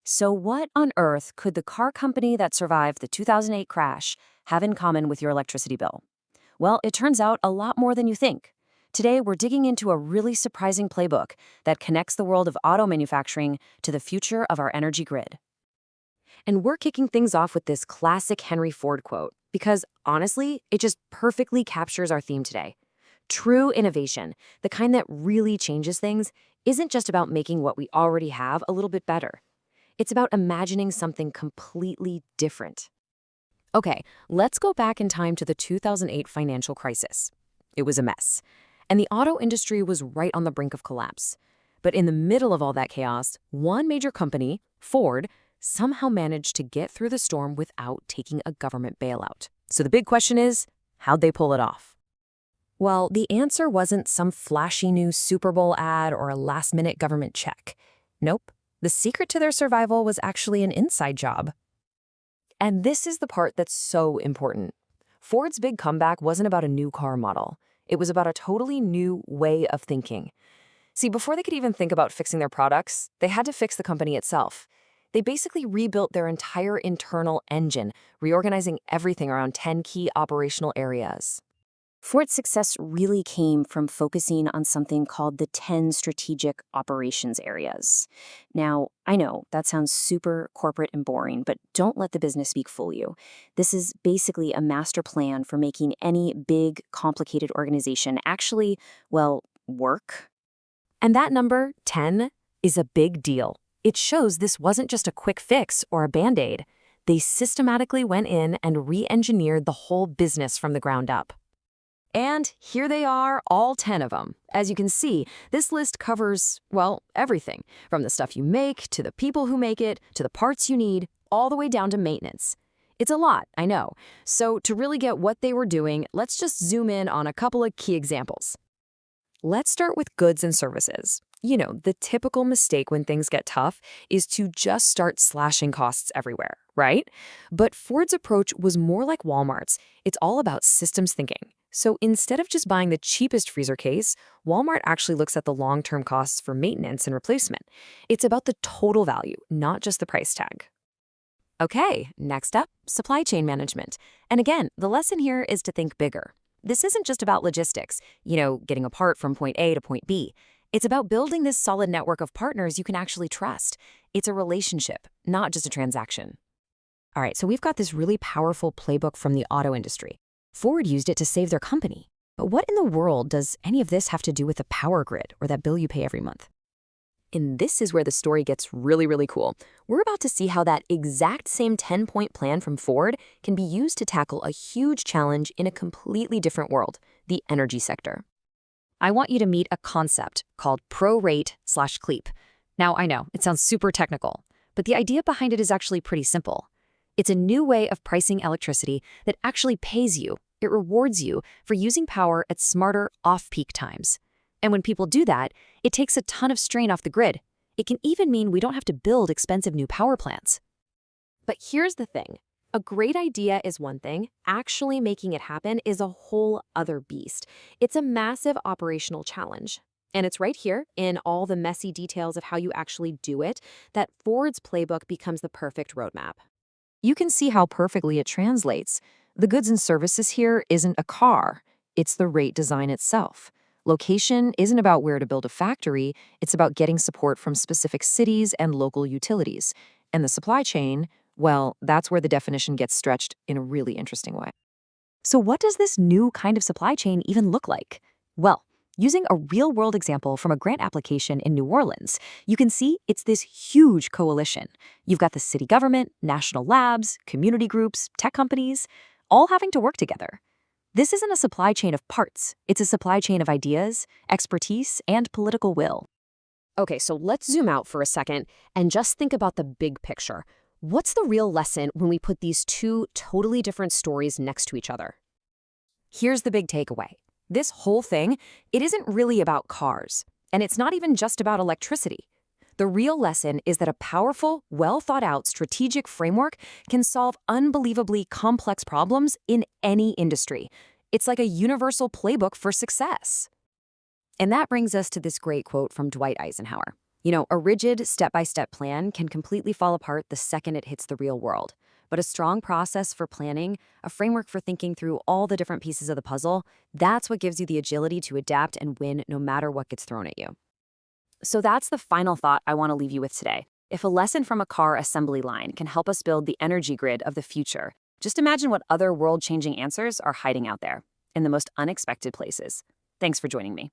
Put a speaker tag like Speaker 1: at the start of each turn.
Speaker 1: So what on earth could the car company that survived the 2008 crash have in common with your electricity bill? Well, it turns out a lot more than you think. Today, we're digging into a really surprising playbook that connects the world of auto manufacturing to the future of our energy grid. And we're kicking things off with this classic Henry Ford quote, because honestly, it just perfectly captures our theme today. True innovation, the kind that really changes things, isn't just about making what we already have a little bit better. It's about imagining something completely different. Okay, let's go back in time to the 2008 financial crisis. It was a mess, and the auto industry was right on the brink of collapse. But in the middle of all that chaos, one major company, Ford, somehow managed to get through the storm without taking a government bailout. So the big question is, how'd they pull it off? Well, the answer wasn't some flashy new Super Bowl ad or a last-minute government check. Nope. The secret to their survival was actually an inside job. And this is the part that's so important. Ford's big comeback wasn't about a new car model. It was about a totally new way of thinking. See, before they could even think about fixing their products, they had to fix the company itself. They basically rebuilt their entire internal engine, reorganizing everything around 10 key operational areas. Ford's success really came from focusing on something called the 10 strategic operations areas. Now, I know that sounds super corporate and boring, but don't let the business speak fool you. This is basically a master plan for making any big, complicated organization actually, well, work. And that number, 10, is a big deal. It shows this wasn't just a quick fix or a Band-Aid. They systematically went in and re-engineered the whole business from the ground up. And here they are, all 10 of them. As you can see, this list covers, well, everything, from the stuff you make, to the people who make it, to the parts you need, all the way down to maintenance. It's a lot, I know. So to really get what they were doing, let's just zoom in on a couple of key examples. Let's start with goods and services. You know, the typical mistake when things get tough is to just start slashing costs everywhere, right? But Ford's approach was more like Walmart's. It's all about systems thinking. So instead of just buying the cheapest freezer case, Walmart actually looks at the long-term costs for maintenance and replacement. It's about the total value, not just the price tag. Okay, next up, supply chain management. And again, the lesson here is to think bigger. This isn't just about logistics, getting a part from point A to point B. It's about building this solid network of partners you can actually trust. It's a relationship, not just a transaction. All right, so we've got this really powerful playbook from the auto industry. Ford used it to save their company. But what in the world does any of this have to do with the power grid or that bill you pay every month? And this is where the story gets really, really cool. We're about to see how that exact same 10-point plan from Ford can be used to tackle a huge challenge in a completely different world, the energy sector. I want you to meet a concept called ProRate/CLEP. Now, I know, it sounds super technical, but the idea behind it is actually pretty simple. It's a new way of pricing electricity that actually pays you. It rewards you for using power at smarter off-peak times. And when people do that, it takes a ton of strain off the grid. It can even mean we don't have to build expensive new power plants. But here's the thing. A great idea is one thing. Actually making it happen is a whole other beast. It's a massive operational challenge. And it's right here, in all the messy details of how you actually do it, that Ford's playbook becomes the perfect roadmap. You can see how perfectly it translates. The goods and services here isn't a car. It's the rate design itself. Location isn't about where to build a factory. It's about getting support from specific cities and local utilities. And the supply chain, well, that's where the definition gets stretched in a really interesting way. So what does this new kind of supply chain even look like? Well, using a real-world example from a grant application in New Orleans, you can see it's this huge coalition. You've got the city government, national labs, community groups, tech companies, all having to work together. This isn't a supply chain of parts. It's a supply chain of ideas, expertise, and political will. Okay, so let's zoom out for a second and just think about the big picture. What's the real lesson when we put these two totally different stories next to each other? Here's the big takeaway. This whole thing, it isn't really about cars, and it's not even just about electricity. The real lesson is that a powerful, well-thought-out strategic framework can solve unbelievably complex problems in any industry. It's like a universal playbook for success. And that brings us to this great quote from Dwight Eisenhower. A rigid step-by-step plan can completely fall apart the second it hits the real world. But a strong process for planning, a framework for thinking through all the different pieces of the puzzle, that's what gives you the agility to adapt and win no matter what gets thrown at you. So that's the final thought I want to leave you with today. If a lesson from a car assembly line can help us build the energy grid of the future, just imagine what other world-changing answers are hiding out there, in the most unexpected places. Thanks for joining me.